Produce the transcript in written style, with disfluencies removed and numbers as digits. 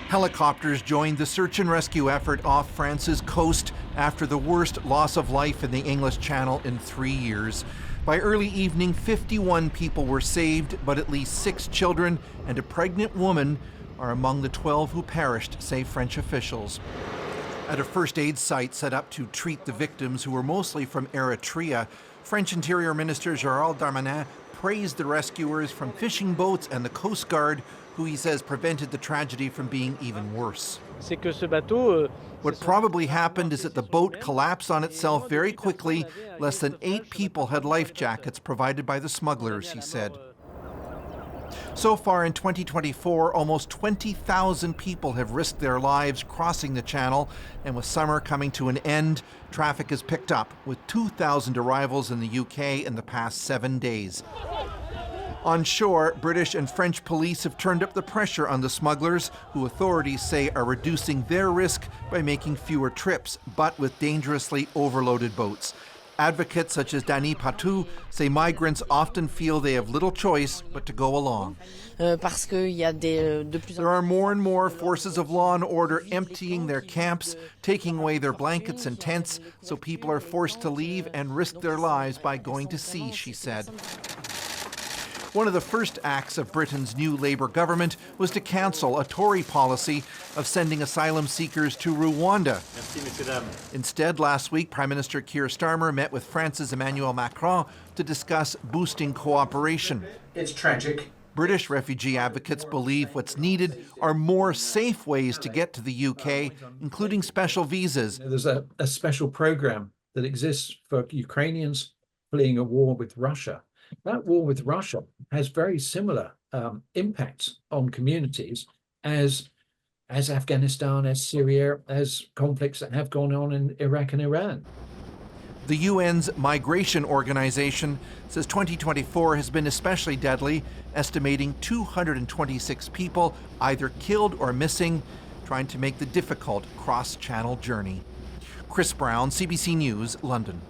Helicopters joined the search and rescue effort off France's coast after the worst loss of life in the English Channel in 3 years. By early evening, 51 people were saved, but at least 6 children and a pregnant woman are among the 12 who perished, say French officials. At a first aid site set up to treat the victims, who were mostly from Eritrea, French Interior Minister Gérald Darmanin praised the rescuers from fishing boats and the Coast Guard, who he says prevented the tragedy from being even worse. What probably happened is that the boat collapsed on itself very quickly. Less than 8 people had life jackets provided by the smugglers, he said. So far in 2024, almost 20,000 people have risked their lives crossing the Channel, and with summer coming to an end, traffic has picked up, with 2,000 arrivals in the UK in the past 7 days. On shore, British and French police have turned up the pressure on the smugglers, who authorities say are reducing their risk by making fewer trips, but with dangerously overloaded boats. Advocates such as Dany Patou say migrants often feel they have little choice but to go along. There are more and more forces of law and order emptying their camps, taking away their blankets and tents, so people are forced to leave and risk their lives by going to sea, she said. One of the first acts of Britain's new Labour government was to cancel a Tory policy of sending asylum seekers to Rwanda. Instead, last week, Prime Minister Keir Starmer met with France's Emmanuel Macron to discuss boosting cooperation. It's tragic. British refugee advocates believe what's needed are more safe ways to get to the UK, including special visas. There's a special program that exists for Ukrainians fleeing a war with Russia. That war with Russia has very similar impacts on communities as Afghanistan, as Syria, as conflicts that have gone on in Iraq and Iran. The UN's migration organization says 2024 has been especially deadly, estimating 226 people either killed or missing, trying to make the difficult cross-channel journey. Chris Brown, CBC News, London.